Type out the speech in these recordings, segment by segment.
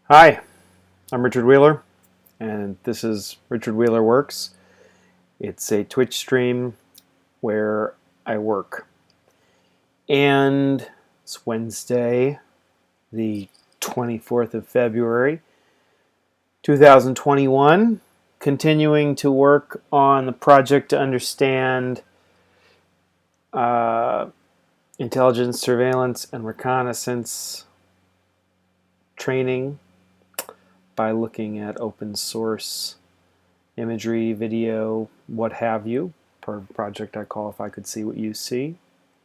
Hi, I'm Richard Wheeler, and this is Richard Wheeler Works. It's a Twitch stream where I work. And it's Wednesday, the 24th of February, 2021, continuing to work on the project to understand uh, intelligence, surveillance, and reconnaissance training by looking at open source imagery, video, what have you. Part of the project I call If I Could See What You See. You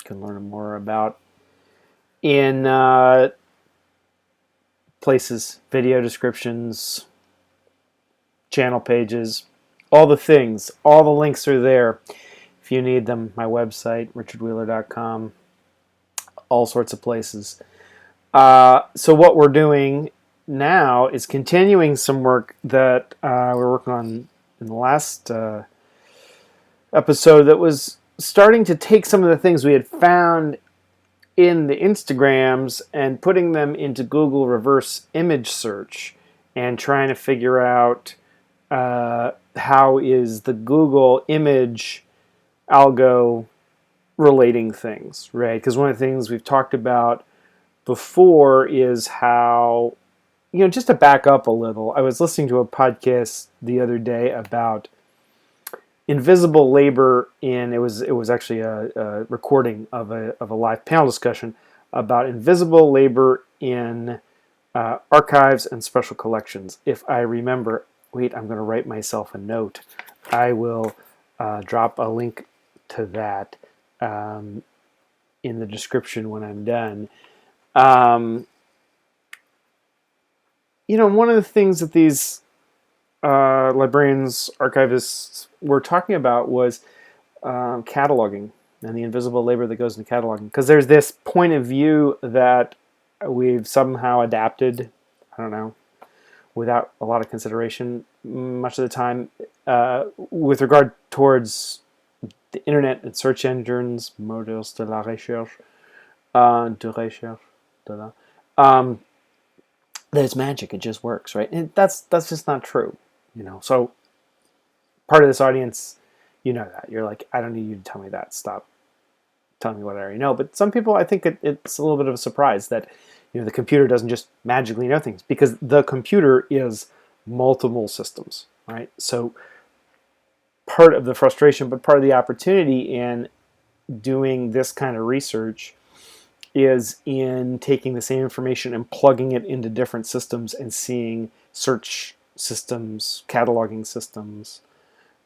can learn more about in places, video descriptions, channel pages, all the things. All the links are there if you need them. My website, richardwheeler.com, all sorts of places. So what we're doing now is continuing some work that we're working on in the last episode that was starting to take some of the things we had found in the Instagrams and putting them into Google reverse image search and trying to figure out how is the Google image algo relating things, right? Because one of the things we've talked about before is how, just to back up a little, I was listening to a podcast the other day about invisible labor it was actually a recording of a live panel discussion about invisible labor in archives and special collections. If I remember, wait, I'm going to write myself a note. I will drop a link to that in the description when I'm done. One of the things that these librarians, archivists were talking about was cataloging and the invisible labor that goes into cataloging. Because there's this point of view that we've somehow adapted, I don't know, without a lot of consideration much of the time with regard towards the internet and search engines, modèles de la recherche, that it's magic, it just works, right? And that's just not true, So part of this audience, that. You're like, I don't need you to tell me that. Stop telling me what I already know. But some people, I think it's a little bit of a surprise that, the computer doesn't just magically know things, because the computer is multiple systems, right? So part of the frustration, but part of the opportunity in doing this kind of research is in taking the same information and plugging it into different systems and seeing search systems, cataloging systems,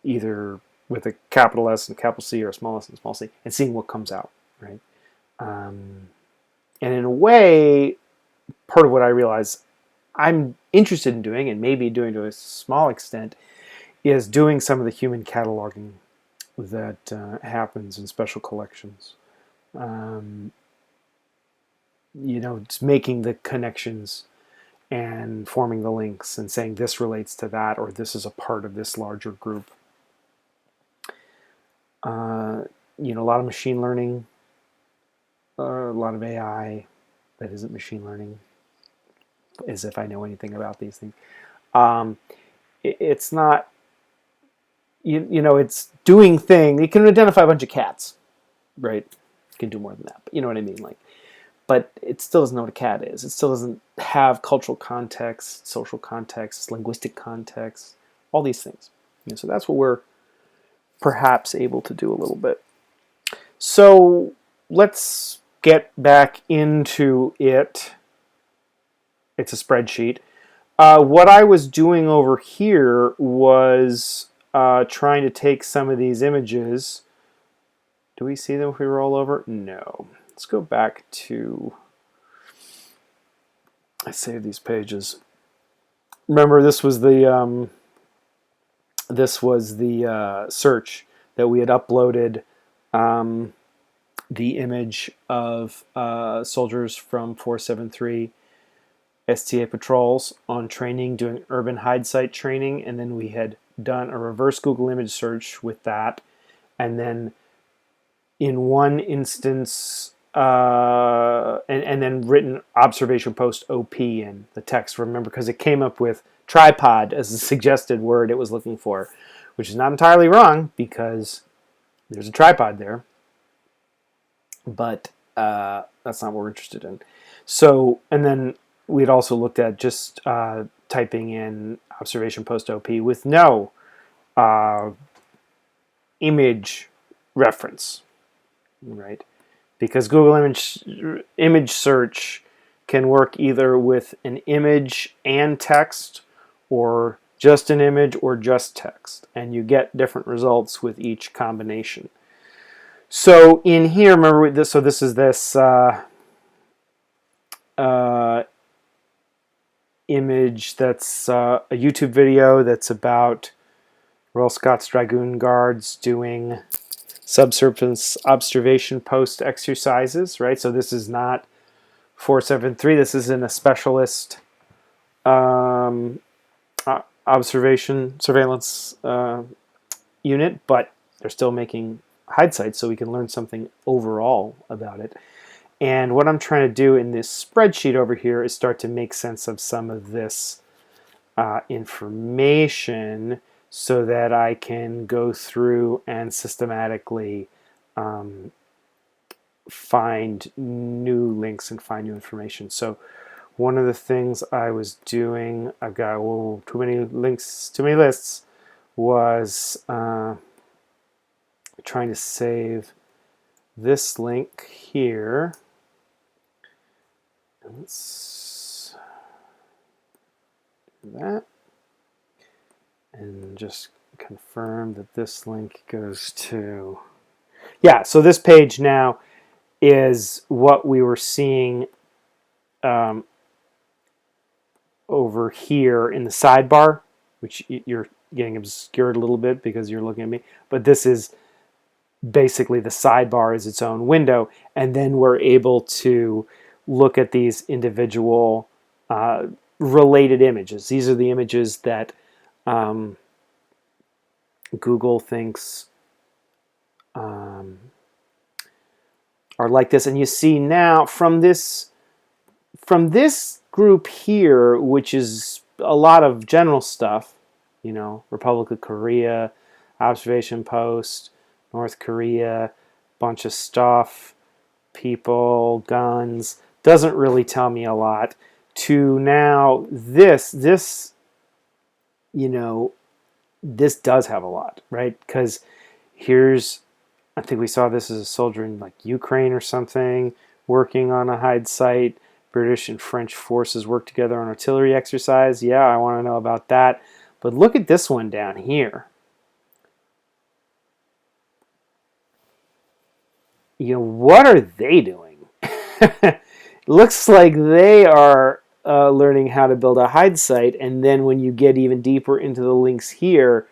either with a capital S and a capital C or a small s and a small c, and seeing what comes out, right? And in a way, part of what I realize I'm interested in doing, and maybe doing to a small extent, is doing some of the human cataloging that happens in special collections. It's making the connections and forming the links and saying this relates to that, or this is a part of this larger group. A lot of machine learning, a lot of AI that isn't machine learning, as if I know anything about these things. It's not, it's doing things. You can identify a bunch of cats, right? You can do more than that, but you know what I mean? But it still doesn't know what a cat is. It still doesn't have cultural context, social context, linguistic context, all these things. So that's what we're perhaps able to do a little bit. So let's get back into it. It's a spreadsheet. What I was doing over here was trying to take some of these images. Do we see them if we roll over? No. Let's go back to, I saved these pages. Remember, this was the search that we had uploaded the image of soldiers from 473 STA patrols on training, doing urban hide site training, and then we had done a reverse Google image search with that, and then in one instance and then written observation post OP in the text. Remember, because it came up with tripod as the suggested word it was looking for, which is not entirely wrong because there's a tripod there, but that's not what we're interested in. So, and then we'd also looked at just typing in observation post OP with no image reference, right? Because Google image search can work either with an image and text, or just an image or just text, and you get different results with each combination. So in here, remember this. So this is this image that's a YouTube video that's about Royal Scots Dragoon Guards doing subsurface observation post exercises, right? So this is not 473. This is in a specialist observation surveillance unit, but they're still making hide sites, so we can learn something overall about it. And what I'm trying to do in this spreadsheet over here is start to make sense of some of this information so that I can go through and systematically find new links and find new information. So one of the things I was doing, I've got too many links, too many lists, was trying to save this link here. Let's do that and just confirm that this link goes to, yeah, so this page now is what we were seeing over here in the sidebar, which you're getting obscured a little bit because you're looking at me, but this is basically the sidebar is its own window, and then we're able to look at these individual related images. These are the images that Google thinks are like this. And you see now from this group here, which is a lot of general stuff, you know, Republic of Korea, observation post, North Korea, bunch of stuff, people, guns, doesn't really tell me a lot, to now this, you know, this does have a lot, right? Because here's, I think we saw this as a soldier in like Ukraine or something, working on a hide site. British and French forces work together on artillery exercise. Yeah, I want to know about that. But look at this one down here. You know, what are they doing? Looks like they are learning how to build a hide site, and then when you get even deeper into the links here,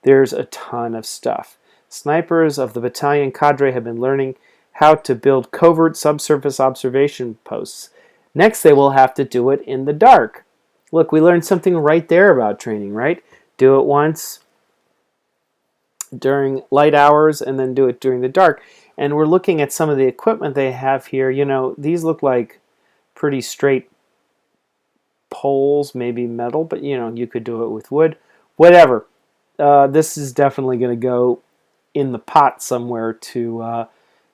there's a ton of stuff. Snipers of the battalion cadre have been learning how to build covert subsurface observation posts. Next, they will have to do it in the dark. Look, we learned something right there about training, right? Do it once during light hours and then do it during the dark. And we're looking at some of the equipment they have here. You know, these look like pretty straight poles, maybe metal, but you know, you could do it with wood. Whatever. This is definitely going to go in the pot somewhere to,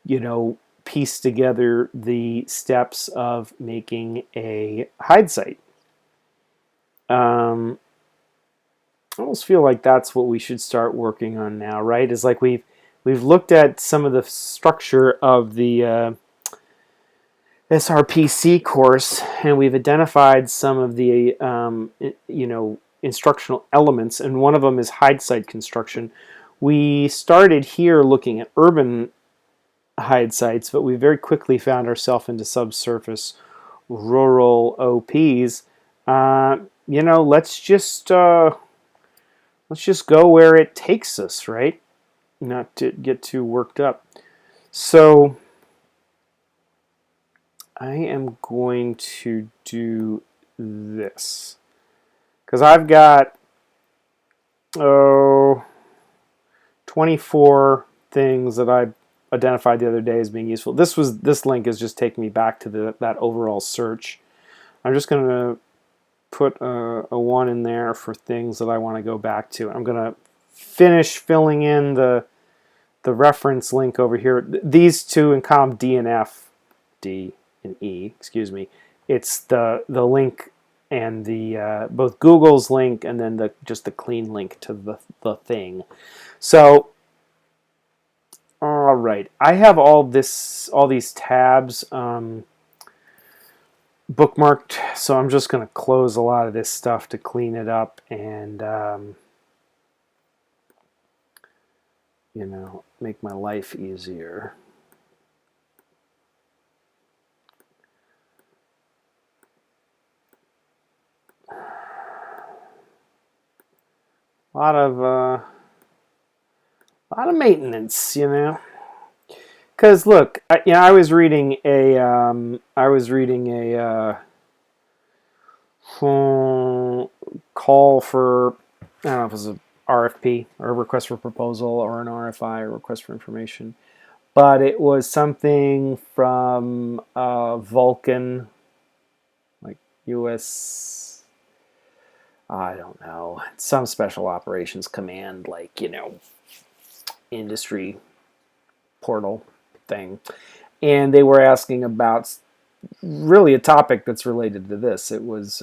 you know, piece together the steps of making a hide site. I almost feel like that's what we should start working on now, right? Is like we've looked at some of the structure of the SRPC course, and we've identified some of the you know, instructional elements, and one of them is hide site construction. We started here looking at urban hide sites, but we very quickly found ourselves into subsurface rural OPs. You know, let's just go where it takes us, right? Not to get too worked up. So I am going to do this because I've got 24 things that I identified the other day as being useful. This link is just taking me back to that overall search. I'm just going to put a 1 in there for things that I want to go back to. I'm going to finish filling in the reference link over here. These two in column D and F, D and E, excuse me. It's the link and the both Google's link and then just the clean link to the thing. So, all right, I have all these tabs bookmarked, so I'm just going to close a lot of this stuff to clean it up and make my life easier. A lot of maintenance, Because look, I was reading a call for, I don't know if it was a RFP or a request for proposal or an RFI or request for information, but it was something from Vulcan, like U.S. I don't know, some special operations command, like industry portal thing, and they were asking about really a topic that's related to this. It was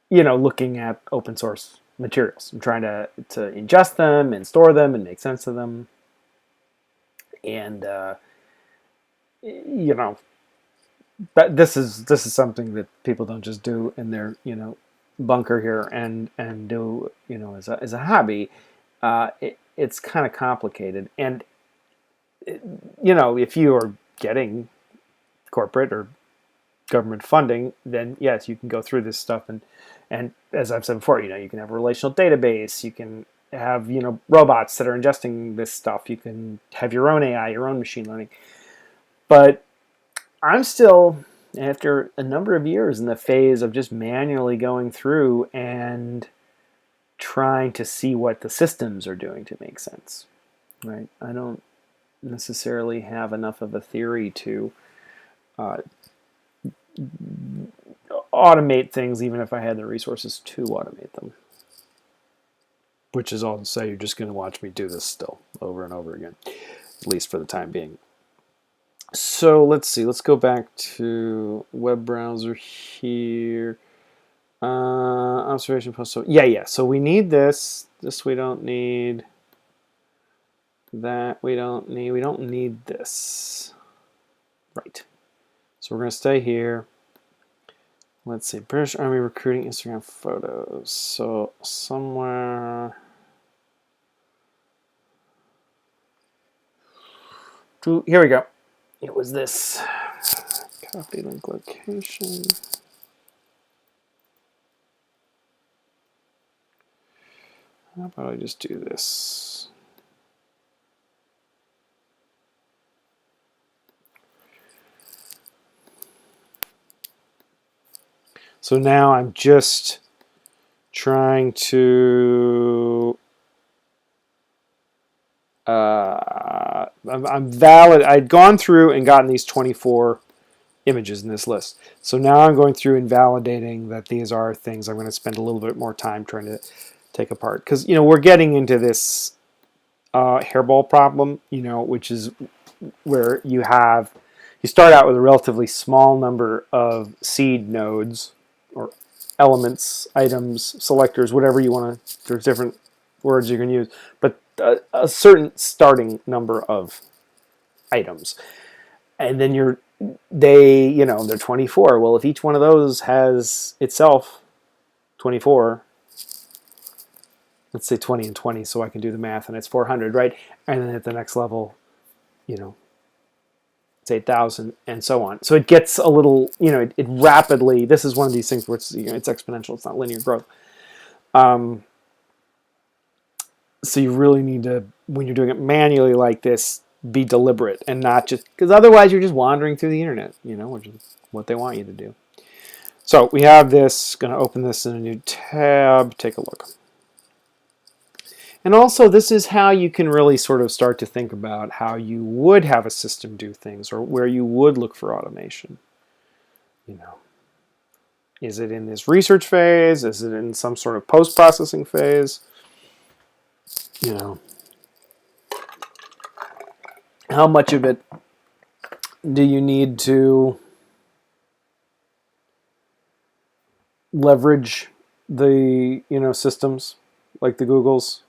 looking at open source materials and trying to ingest them and store them and make sense of them, and but this is something that people don't just do in their bunker here and do as a hobby. It's kind of complicated, and if you are getting corporate or government funding, then yes, you can go through this stuff and as I've said before, you can have a relational database, you can have robots that are ingesting this stuff, you can have your own AI, your own machine learning. But I'm still, after a number of years, in the phase of just manually going through and trying to see what the systems are doing to make sense, right? I don't necessarily have enough of a theory to automate things, even if I had the resources to automate them. Which is all to say, you're just going to watch me do this still over and over again, at least for the time being. So let's see. Let's go back to web browser here. Observation post. So yeah. So we need this. This we don't need. That we don't need. We don't need this. Right. So we're going to stay here. Let's see. British Army recruiting Instagram photos. So somewhere. Here we go. It was this. Copy link location. How about I just do this? So now I'm just trying to I'm valid. I'd gone through and gotten these 24 images in this list. So now I'm going through and validating that these are things I'm going to spend a little bit more time trying to take apart. Because, we're getting into this hairball problem, which is where you start out with a relatively small number of seed nodes or elements, items, selectors, whatever you want to, there's different words you can use, but a certain starting number of items. And then they're 24. Well, if each one of those has itself 24, let's say 20 and 20 so I can do the math, and it's 400, right? And then at the next level, it's 8,000 and so on. So it gets a little, it rapidly, this is one of these things where it's, it's exponential, it's not linear growth. So you really need to, when you're doing it manually like this, be deliberate and not just, because otherwise you're just wandering through the internet, which is what they want you to do. So we have this, going to open this in a new tab, take a look. And also, this is how you can really sort of start to think about how you would have a system do things, or where you would look for automation. You know, is it in this research phase? Is it in some sort of post-processing phase? You know, how much of it do you need to leverage the, systems like the Googles?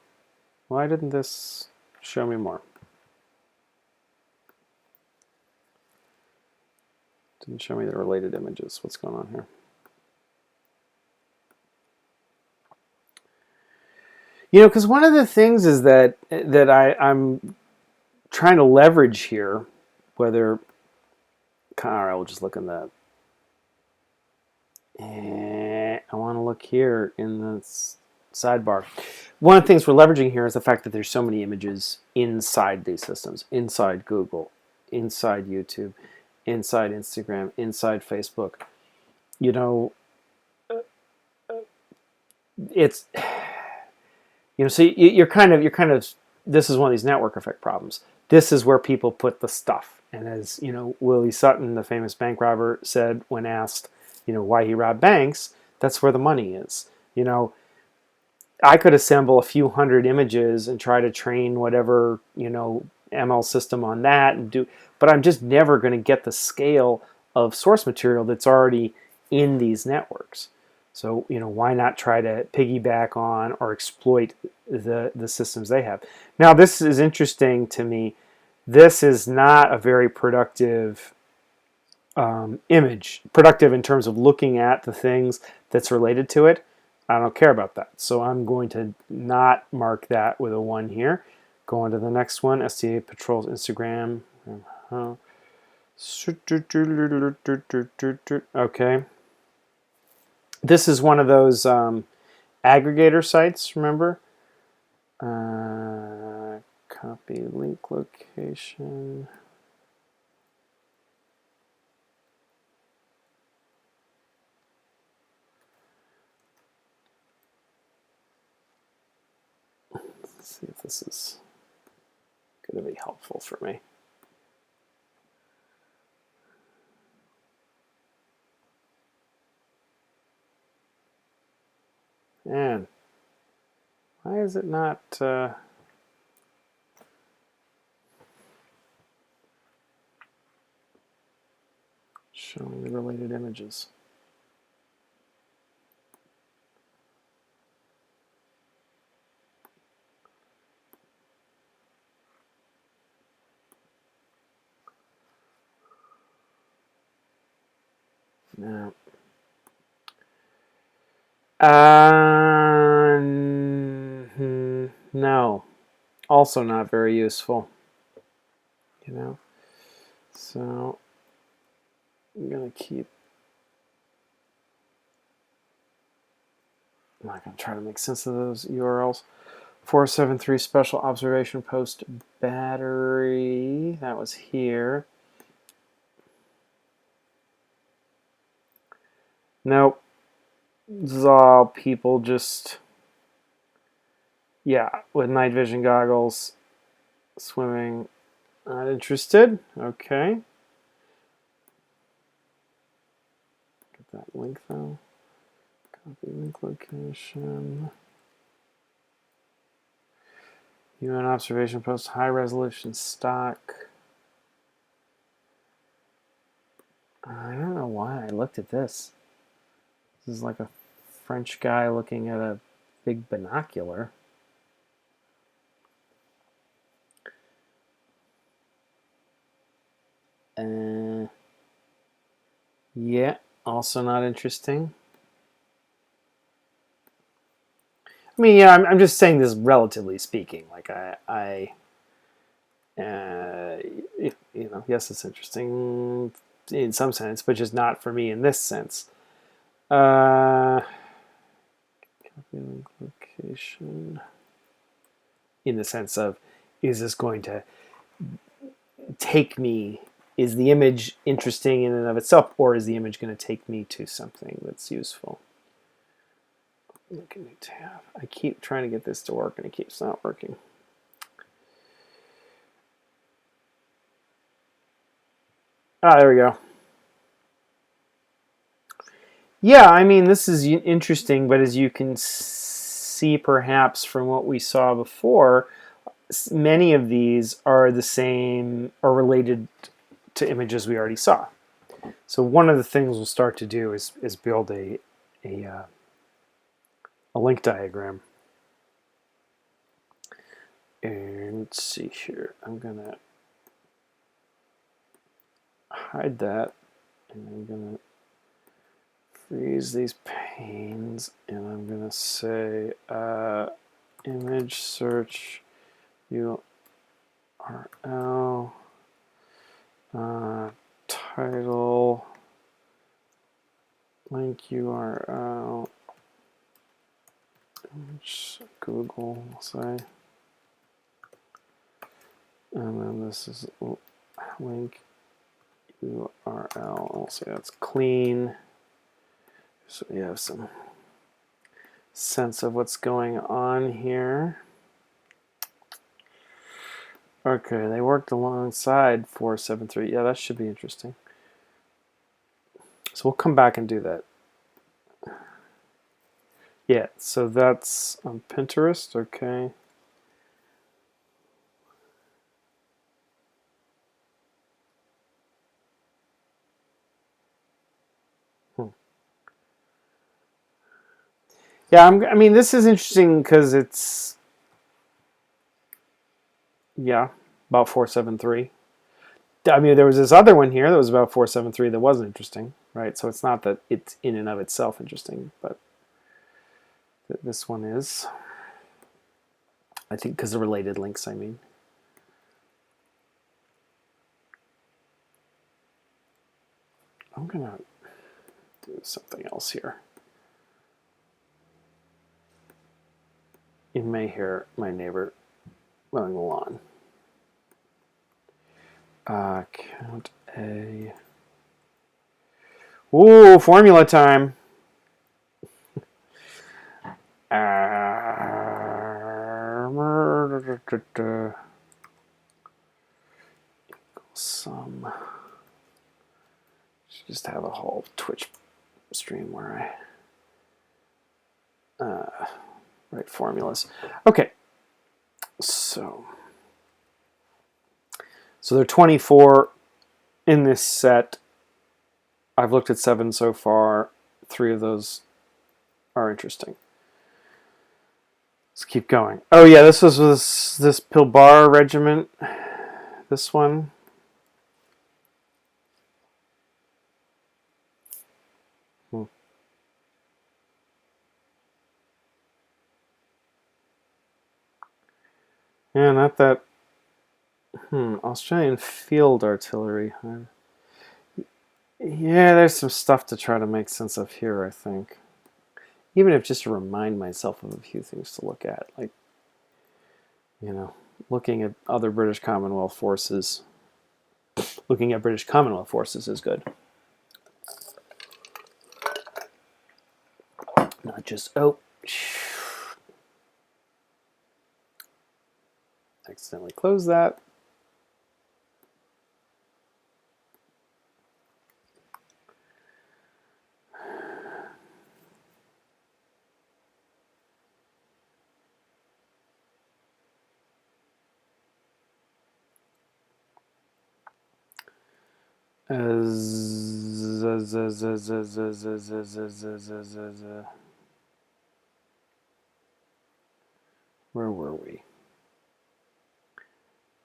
Why didn't this show me more? Didn't show me the related images. What's going on here? Because one of the things is that I'm trying to leverage here, whether, all right, we'll just look in the, I want to look here in the sidebar. One of the things we're leveraging here is the fact that there's so many images inside these systems, inside Google, inside YouTube, inside Instagram, inside Facebook. It's, so you're kind of, this is one of these network effect problems. This is where people put the stuff. And as, Willie Sutton, the famous bank robber, said when asked, why he robbed banks, that's where the money is. I could assemble a few hundred images and try to train whatever, ML system on that but I'm just never going to get the scale of source material that's already in these networks. So, why not try to piggyback on or exploit the systems they have? Now, this is interesting to me. This is not a very productive image, productive in terms of looking at the things that's related to it. I don't care about that. So I'm going to not mark that with a 1 here. Go on to the next one, STA Patrol's Instagram. Okay. This is one of those aggregator sites, remember? Copy link location. Let's see if this is going to be helpful for me. Man, why is it not showing the related images? No. No. Also not very useful. So I'm going to keep. I'm not going to try to make sense of those URLs. 473 special observation post battery. That was here. Nope. This is all people just, with night vision goggles, swimming. Not interested. Okay. Get that link though. Copy link location. UN observation post, high resolution stock. I don't know why I looked at this. This is like a French guy looking at a big binocular. Yeah, also not interesting. I mean, I'm just saying this relatively speaking. Like yes, it's interesting in some sense, but just not for me in this sense. Copy link location. In the sense of, is this going to take me? Is the image interesting in and of itself, or is the image going to take me to something that's useful? Make a new tab. I keep trying to get this to work and it keeps not working. Ah, there we go. Yeah, I mean, this is interesting, but as you can see perhaps from what we saw before, many of these are the same or related to images we already saw. So one of the things we'll start to do is build a link diagram. And let's see here. I'm going to hide that, and I'm going to freeze these panes, and I'm going to say image search URL title link URL image Google, we'll say, and then this is link URL. We'll say that's clean, so we have some sense of what's going on here. Okay, they worked alongside 473. Yeah, that should be interesting. So we'll come back and do that. Yeah, so that's on Pinterest, okay. Yeah, I mean, this is interesting because it's, yeah, about 473. I mean, there was this other one here that was about 473 that wasn't interesting, right? So it's not that it's in and of itself interesting, but this one is. I think because of related links, I mean. I'm going to do something else here. You may hear my neighbor mowing the lawn. Count A. Ooh, formula time. Some. Just have a whole Twitch stream where I write formulas. Okay, so there are 24 in this set. I've looked at 7 so far. 3 of those are interesting. Let's keep going. Oh yeah, this was this Pilbar regiment. This one. Yeah, not that. Australian field artillery. Yeah, there's some stuff to try to make sense of here, I think. Even if just to remind myself of a few things to look at, like, you know, looking at other British Commonwealth forces. Looking at British Commonwealth forces is good. Not just, oh, accidentally close that. Where were we?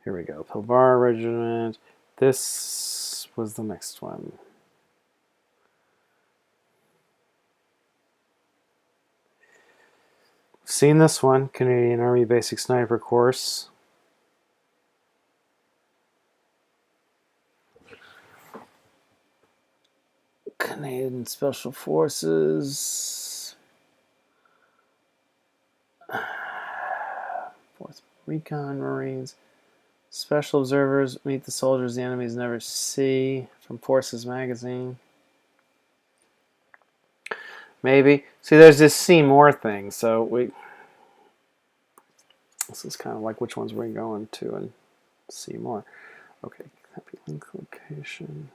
Here we go. Pilbar Regiment. This was the next one. Seen this one, Canadian Army Basic Sniper Course. Canadian Special Forces. 4th Recon Marines. Special Observers meet the soldiers the enemies never see. From Forces Magazine. Maybe. See, there's this see more thing. So this is kind of like which ones we're going to and see more. Okay, copy link location.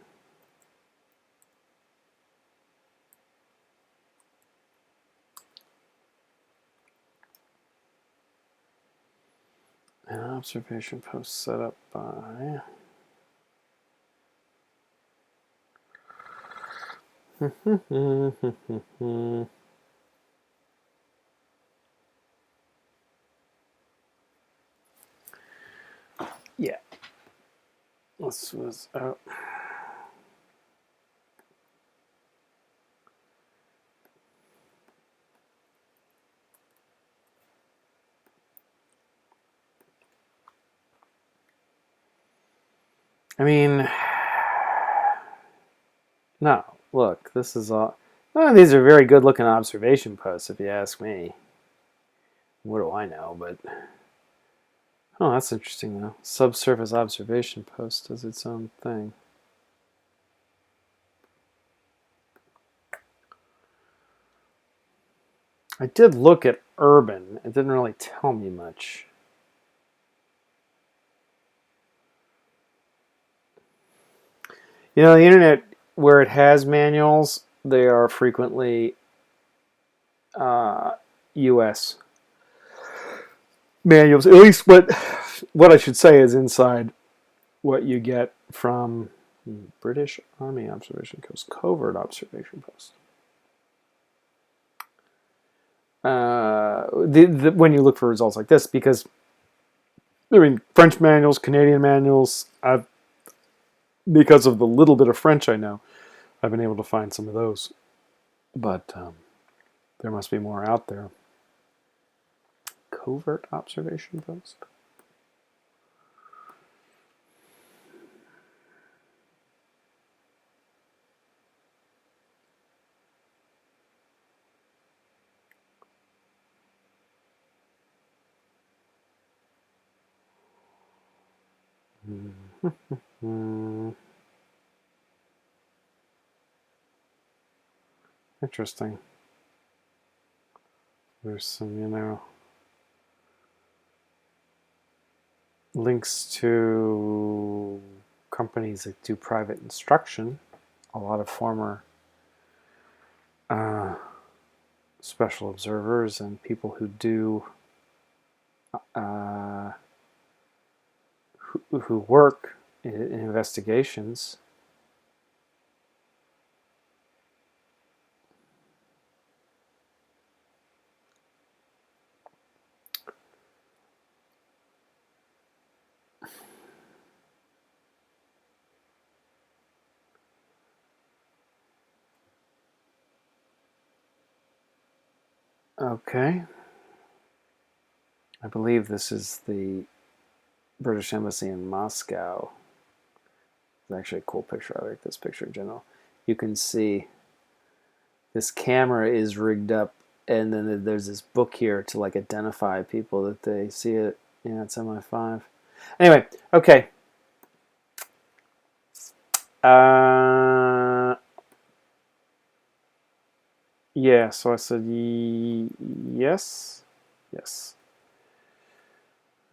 An observation post set up by. Yeah. This was out. I mean, no. Look, this is all. None of these are very good-looking observation posts, if you ask me. What do I know? But oh, that's interesting though. Subsurface observation post does its own thing. I did look at urban. It didn't really tell me much. You know, the internet, where it has manuals, they are frequently U.S. manuals. At least what I should say is inside what you get from British Army Observation Post, Covert Observation Post. When you look for results like this, because I mean, French manuals, Canadian manuals, because of the little bit of French I know, I've been able to find some of those. But there must be more out there. Covert Observation Post. Interesting. There's some, links to companies that do private instruction. A lot of former special observers and people who do who work in investigations. Okay. I believe this is the British Embassy in Moscow. It's actually a cool picture. I like this picture in general. You can see this camera is rigged up, and then there's this book here to like identify people that they see it. Yeah, it's MI5. Anyway, okay. Yeah, so I said yes. Yes.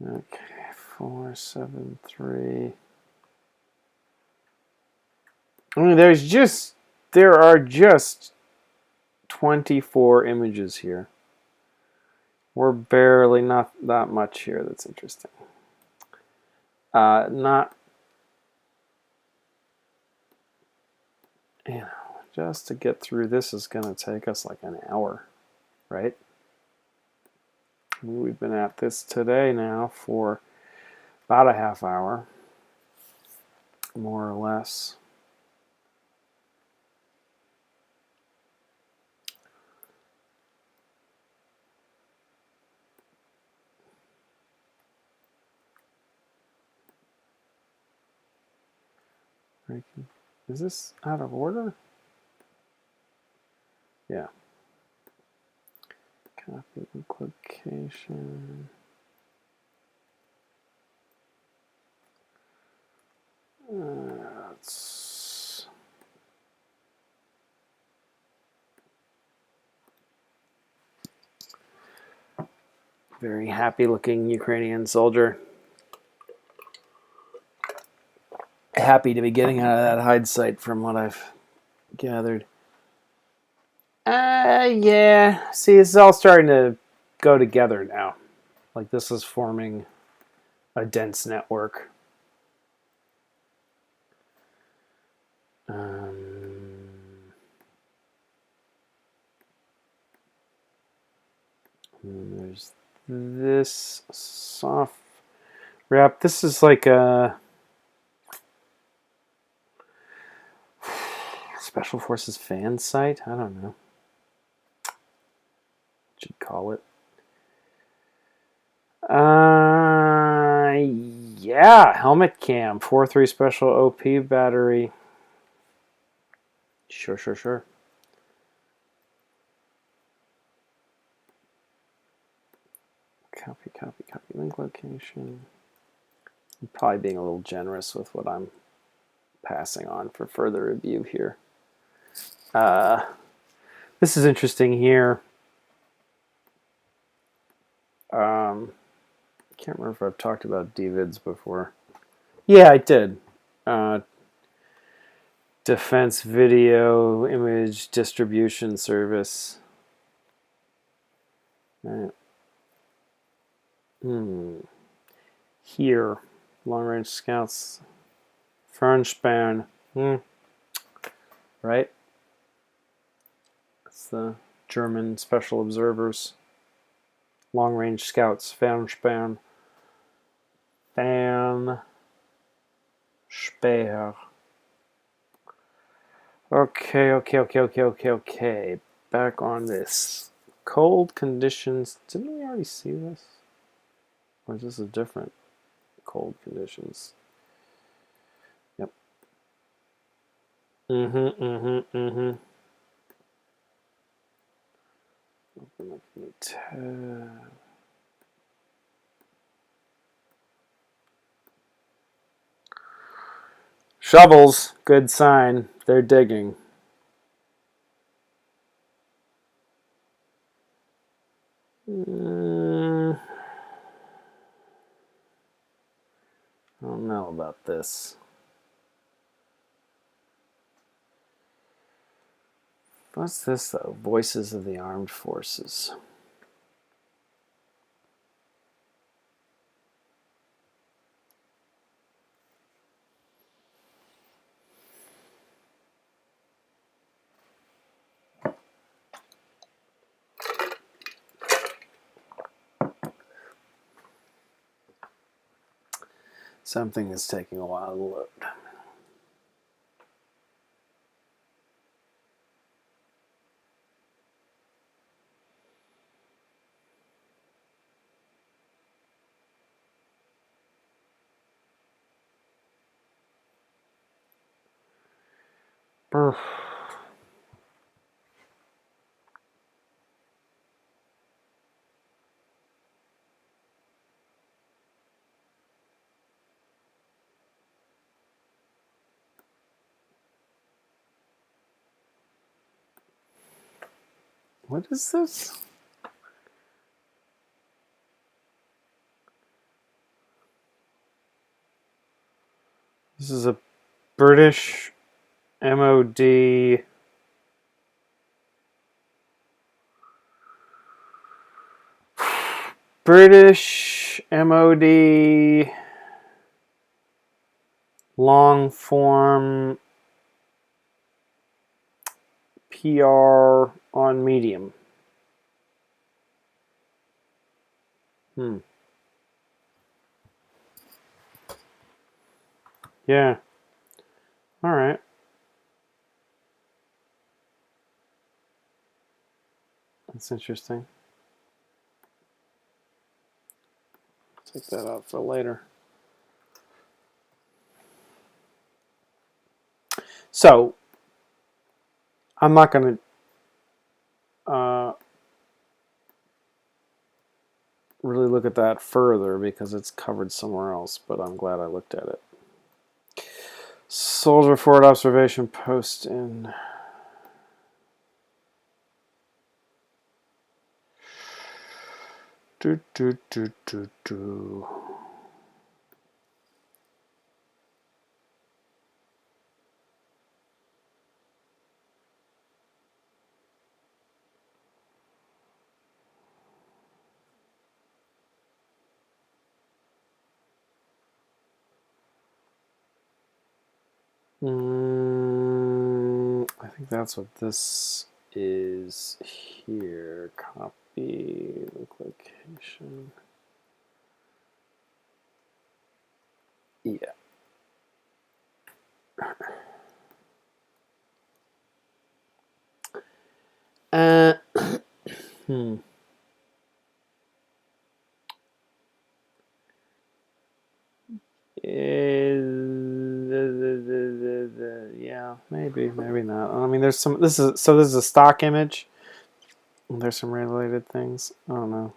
Okay, 473. I mean, there are just 24 images here. We're barely not that much here. That's interesting. Not, just to get through this is going to take us like an hour, right? We've been at this today now for about a half hour, more or less. Is this out of order? Yeah. Copy link location. Very happy-looking Ukrainian soldier. Happy to be getting out of that hide site from what I've gathered. Yeah. See, it's all starting to go together now. Like, this is forming a dense network. And there's this soft wrap. This is like a Special Forces fan site. I don't know what you'd call it. Yeah, helmet cam, 4.3 special OP battery. Sure. Copy. Link location. I'm probably being a little generous with what I'm passing on for further review here. This is interesting here. Can't remember if I've talked about DVIDs before. Yeah, I did. Defense Video Image Distribution Service. Here, Long Range Scouts. Fernspan. Right? That's the German Special Observers. Long Range Scouts. Fernspan. Fanspeer. Okay. Back on this. Cold conditions. Didn't we already see this? Or is this a different cold conditions? Yep. Open up the tab. Shovels, good sign. They're digging. I don't know about this. What's this, though? Voices of the Armed Forces. Something is taking a while to load. What is this? This is a British MOD long form PR on Medium. Yeah. All right. That's interesting. Take that out for later. So, I'm not going to really look at that further because it's covered somewhere else, but I'm glad I looked at it. Soldier Forward Observation Post in Do, do, do, do, do. I think that's what this is here. Copy link location. Yeah. Yeah, maybe not. I mean, there's some. This is a stock image. There's some related things. I don't know.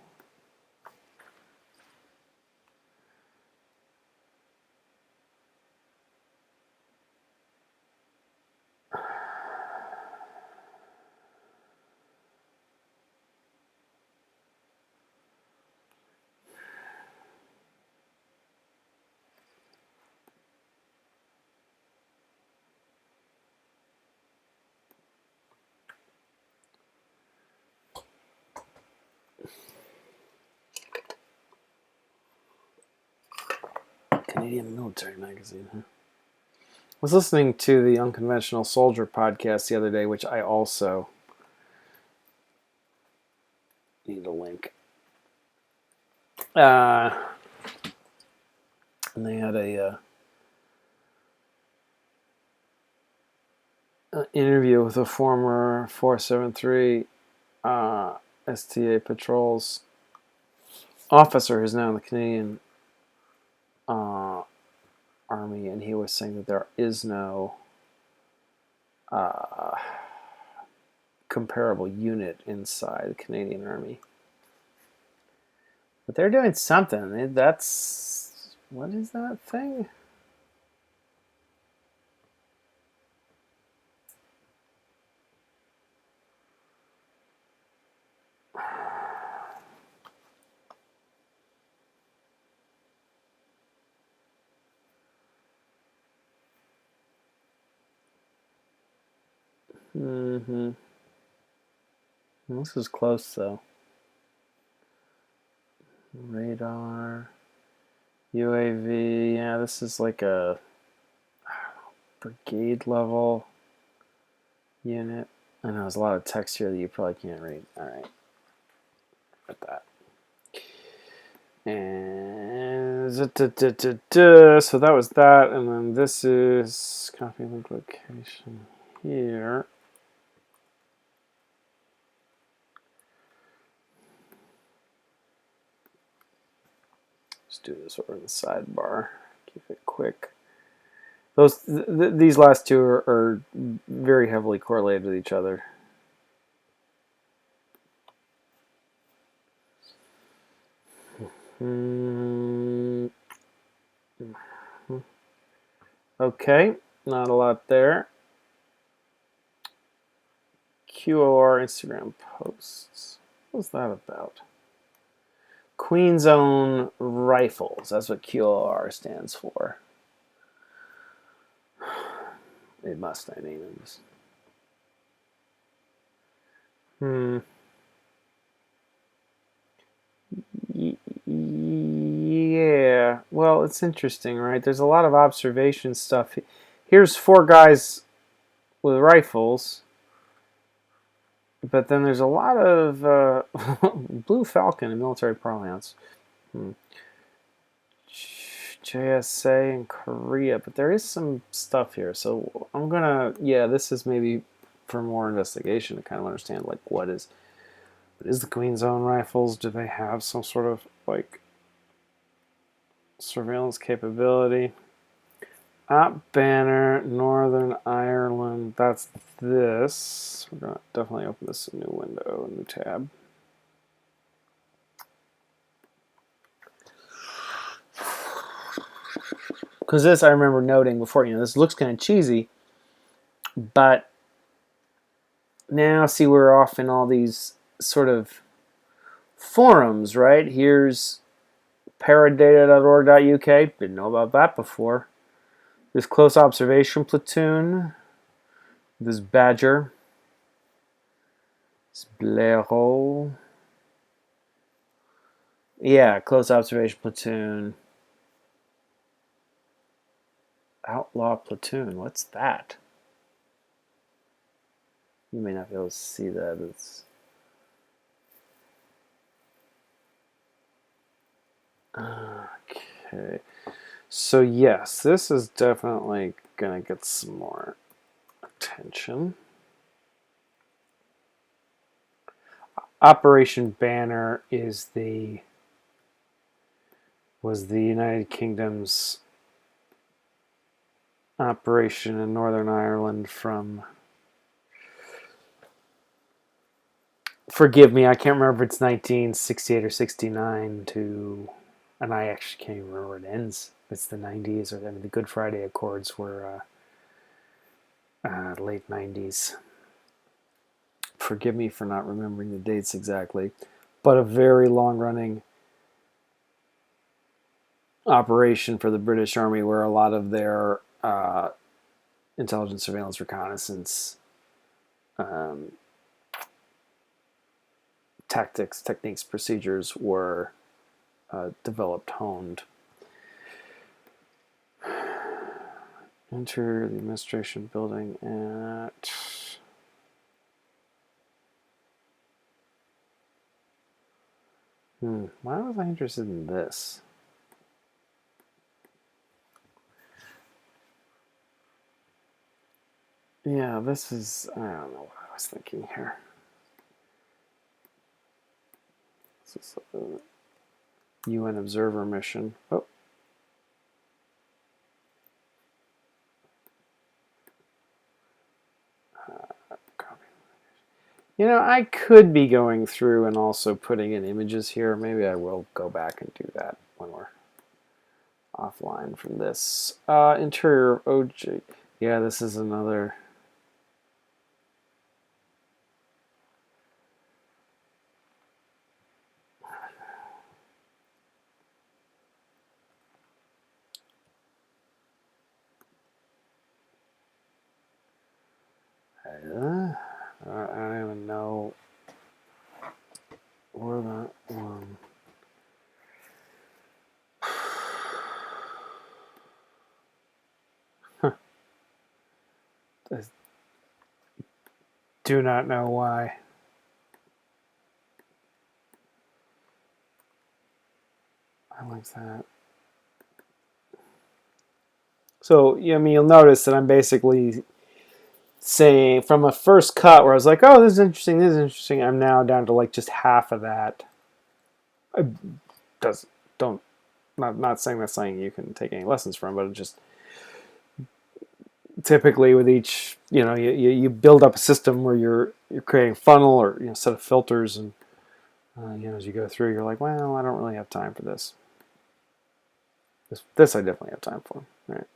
Canadian Military Magazine, huh? I was listening to the Unconventional Soldier podcast the other day, which I also need a link. And they had a interview with a former 473 STA Patrols officer who's now in the Canadian Army, and he was saying that there is no comparable unit inside the Canadian Army. But they're doing something. That's... What is that thing? Mm-hmm. This is close, though. Radar, UAV. Yeah, this is like a brigade level unit. I know there's a lot of text here that you probably can't read. All right, got that. And so that was that, and then this is copy link location here. Let's do this over in the sidebar. Keep it quick. These last two are very heavily correlated with each other. Okay, not a lot there. QOR Instagram posts. What's that about? Queen's Own Rifles. That's what QOR stands for. It must, I mean. Yeah, well, it's interesting, right? There's a lot of observation stuff. Here's 4 guys with rifles, but then there's a lot of Blue Falcon in military parlance. JSA in Korea, but there is some stuff here. So I'm gonna, this is maybe for more investigation to kind of understand like what is the Queen's Own Rifles? Do they have some sort of like surveillance capability? Op banner, Northern Ireland. That's this. We're gonna definitely open this new window, new tab. Because this, I remember noting before, this looks kind of cheesy, but now see we're off in all these sort of forums, right? Here's paradata.org.uk. Didn't know about that before. This close observation platoon. This badger. This blaireau. Yeah, close observation platoon. Outlaw platoon. What's that? You may not be able to see that. It's okay. So yes, this is definitely gonna get some more attention. Operation Banner was the United Kingdom's operation in Northern Ireland from, forgive me, I can't remember if it's 1968 or 69 to, and I actually can't even remember where it ends. It's the 90s, or the Good Friday Accords were late 90s. Forgive me for not remembering the dates exactly, but a very long-running operation for the British Army where a lot of their intelligence, surveillance, reconnaissance tactics, techniques, procedures were developed, honed. Enter the administration building at... Why was I interested in this? Yeah, this is... I don't know what I was thinking here. This is a UN observer mission. Oh. You know, I could be going through and also putting in images here. Maybe I will go back and do that when we're offline from this. Interior OG. Yeah, this is another... I don't even know where that one... I do not know why. I like that. So, I mean, you'll notice that I'm basically saying from a first cut where I was like, oh, this is interesting, this is interesting. I'm now down to like just half of that. I not saying that's something you can take any lessons from, but it just typically with each, you build up a system where you're creating a funnel or set of filters, and as you go through, you're like, well, I don't really have time for this. This I definitely have time for, right?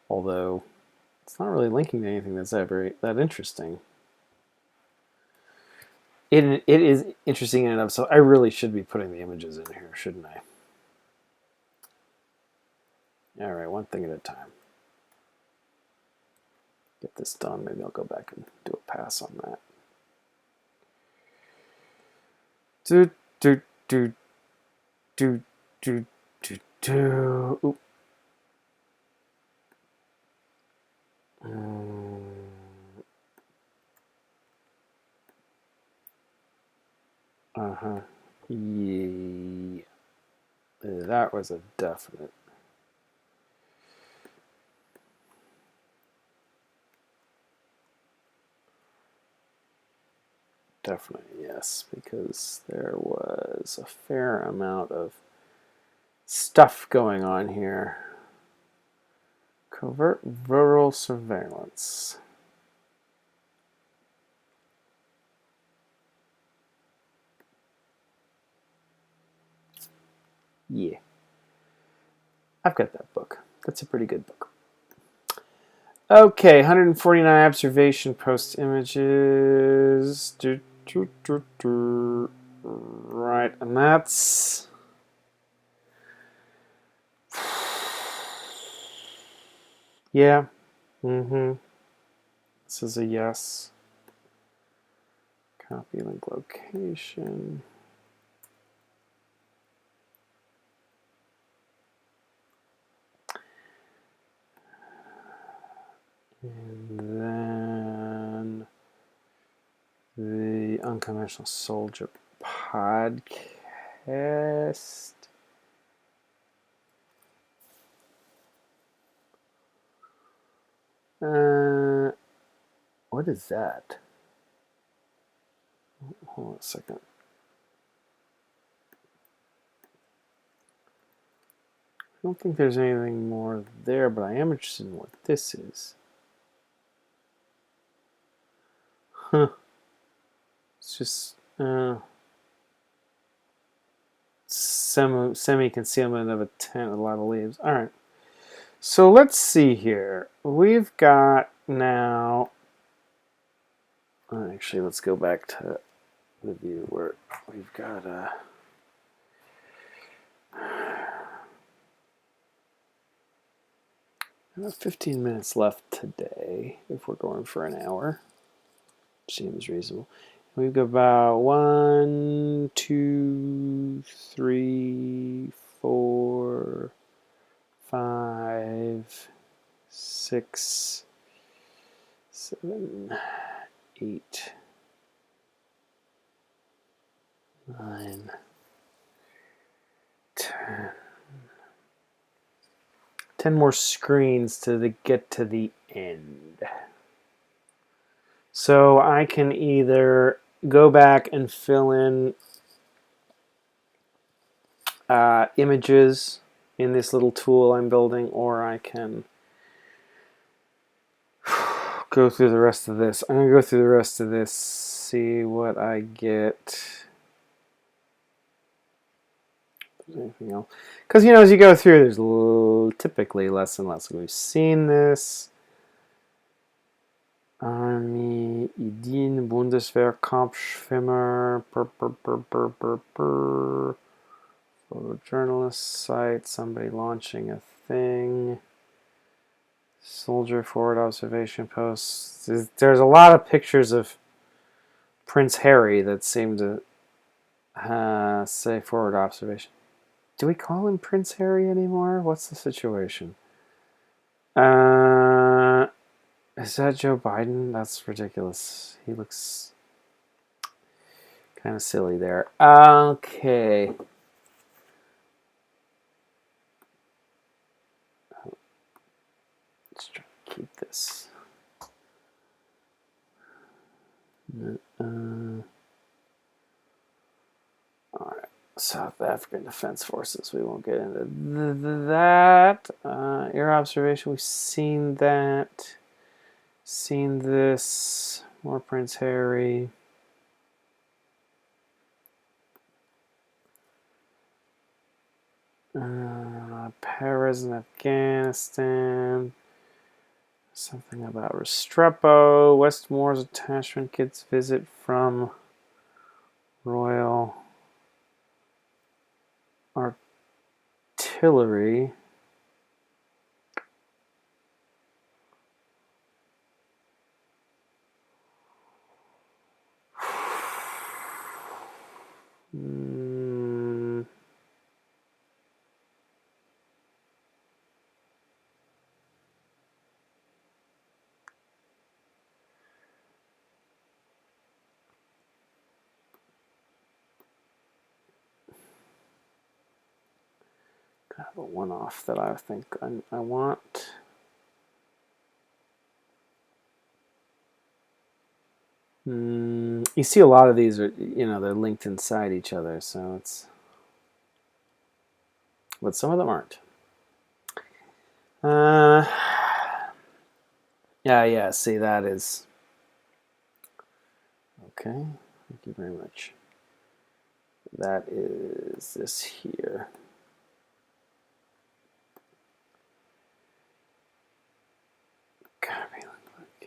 Although it's not really linking to anything that's that interesting. It is interesting in and of itself. I really should be putting the images in here, shouldn't I? All right, one thing at a time. Get this done. Maybe I'll go back and do a pass on that. Do do do do do do do. Oop. Uh-huh. Yeah. That was a definite. Definitely yes, because there was a fair amount of stuff going on here. Covert rural surveillance. Yeah. I've got that book. That's a pretty good book. Okay, 149 observation post images. Right, and that's... Yeah. Mm-hmm. This is a yes. Copy link location. And then the Unconventional Soldier podcast. What is that? Hold on a second. I don't think there's anything more there, but I am interested in what this is. Huh. It's just semi-concealment of a tent with a lot of leaves. All right. So let's see here. We've got now... Actually, let's go back to the view where we've got... 15 minutes left today, if we're going for an hour. Seems reasonable. We've got about 1, 2, 3, 4, 5, 6, 7, 8, 9, 10. 10 more screens to get to the end. So I can either go back and fill in images in this little tool I'm building, or I can go through the rest of this. I'm going to go through the rest of this, see what I get. Anything else? Because, as you go through, there's typically less and less. We've seen this. Army, Ideen, Bundeswehr, Kampfschwimmer, photojournalist site, somebody launching a thing, soldier forward observation posts. There's a lot of pictures of Prince Harry that seem to say forward observation. Do we call him Prince Harry anymore? What's the situation? Is that Joe Biden? That's ridiculous. He looks kind of silly there. Okay. Let's try to keep this. All right. South African Defense Forces. We won't get into that. Air observation. We've seen that. Seen this. More Prince Harry. Paris and Afghanistan. Something about Restrepo. Westmore's attachment kits visit from Royal Artillery. Kind of a one-off that I think I want. You see a lot of these are, they're linked inside each other, so it's... But some of them aren't. Yeah, see, that is... Okay, thank you very much. That is this here.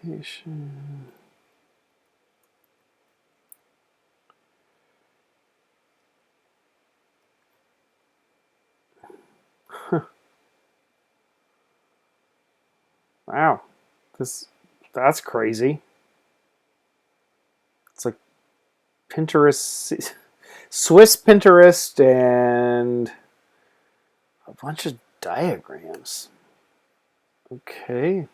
location. Huh. Wow, that's crazy. It's like Pinterest, Swiss Pinterest, and a bunch of diagrams. Okay.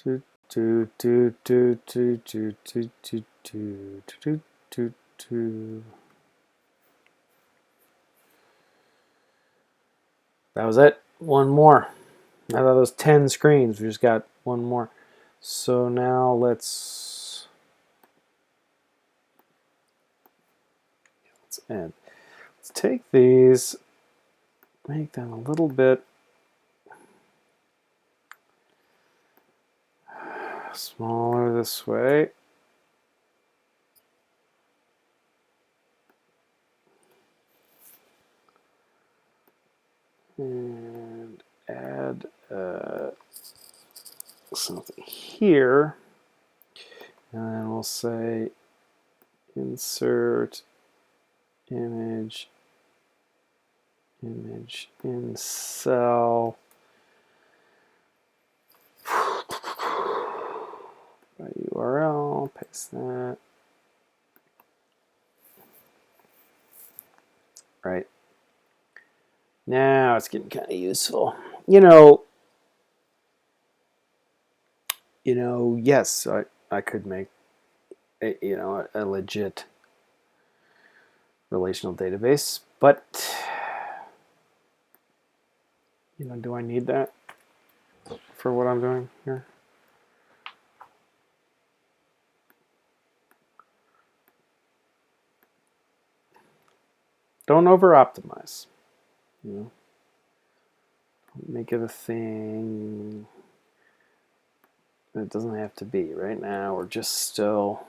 Do, do, do, do, do, do, do, do, do, do, do, do. That was it. One more. Out of those 10 screens, we just got one more. So now let's end. Let's take these, make them a little bit smaller this way. And add something here. And then we'll say insert image in cell. By URL, paste that. Right. Now it's getting kind of useful. Yes, I could make a legit relational database, but do I need that for what I'm doing here? Don't over optimize. Don't make it a thing that it doesn't have to be. Right now we're just still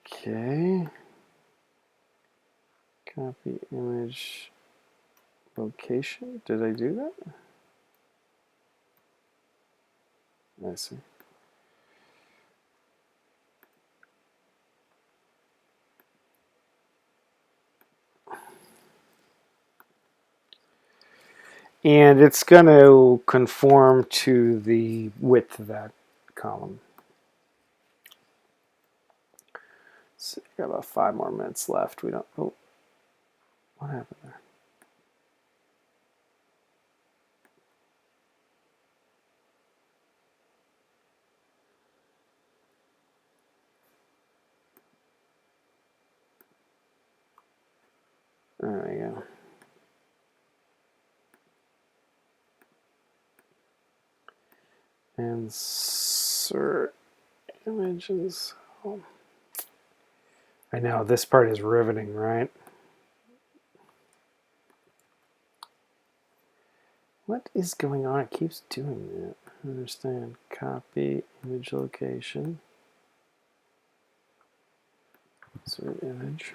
okay. Copy image location. Did I do that? I see. And it's going to conform to the width of that column. So we got about 5 more minutes left. We don't. Oh, what happened there? There we go. Insert images. Oh. I know this part is riveting, right? What is going on? It keeps doing that. I don't understand. Copy image location. Insert image.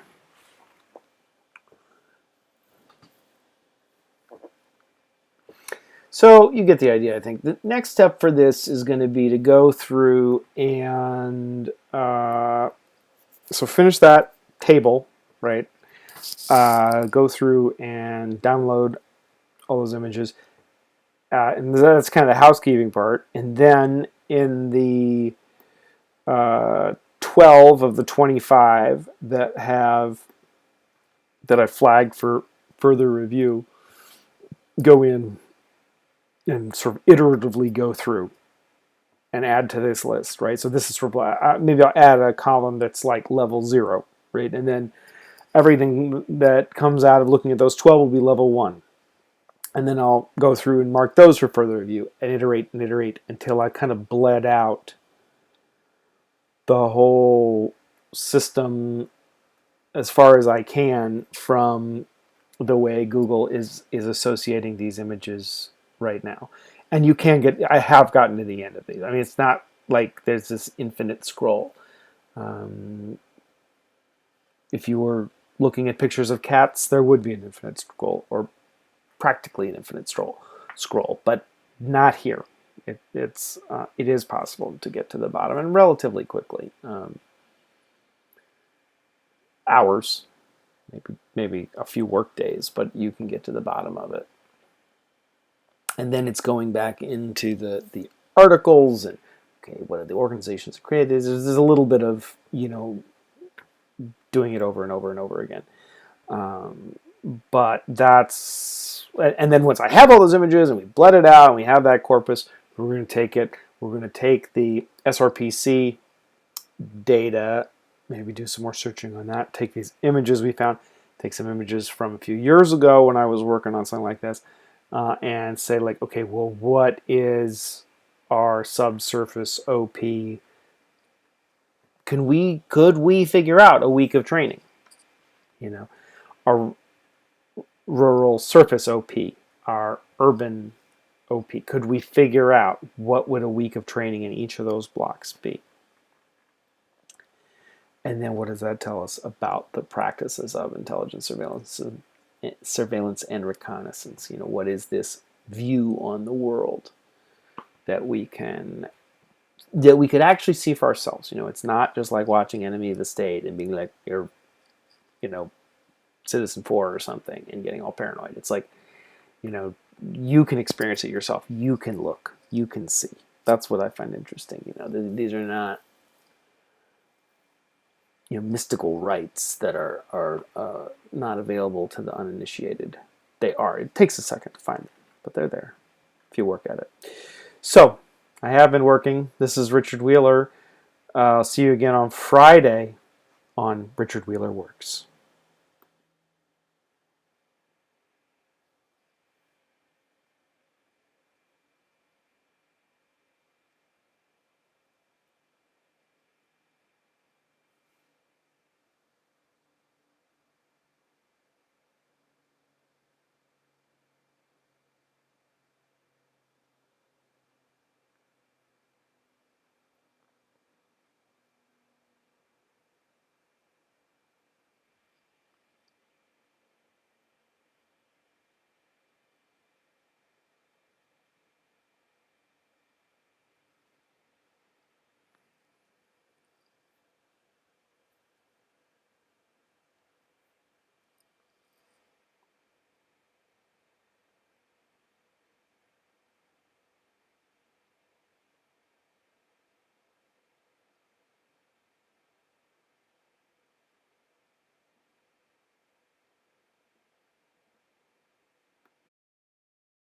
So you get the idea, I think. The next step for this is going to be to go through and so finish that table, right? Go through and download all those images. And that's kind of the housekeeping part. And then in the 12 of the 25 that I flagged for further review, go in and sort of iteratively go through and add to this list, right? So this is for maybe I'll add a column that's like level 0, right? And then everything that comes out of looking at those 12 will be level 1. And then I'll go through and mark those for further review and iterate until I kind of bled out the whole system as far as I can from the way Google is associating these images right now. And you can get, I have gotten to the end of these. I mean, it's not like there's this infinite scroll. If you were looking at pictures of cats, there would be an infinite scroll, or practically an infinite scroll, but not here. It is possible to get to the bottom, and relatively quickly. Hours, maybe a few work days, but you can get to the bottom of it. And then it's going back into the articles and, okay, what are the organizations that created this? There's a little bit of, doing it over and over and over again. But that's, and then once I have all those images and we bled it out and we have that corpus, we're going to take the SRPC data, maybe do some more searching on that, take these images we found, take some images from a few years ago when I was working on something like this, and say like, okay, well, what is our subsurface OP? Could we figure out a week of training? Our rural surface OP, our urban OP. Could we figure out what would a week of training in each of those blocks be? And then what does that tell us about the practices of intelligence surveillance and reconnaissance? What is this view on the world that we could actually see for ourselves? It's not just like watching Enemy of the State and being like, you're, Citizen 4 or something and getting all paranoid. It's like, you can experience it yourself. You can look. You can see. That's what I find interesting. These are not mystical rites that are not available to the uninitiated. They are. It takes a second to find them, but they're there if you work at it. So I have been working. This is Richard Wheeler. I'll see you again on Friday on Richard Wheeler Works.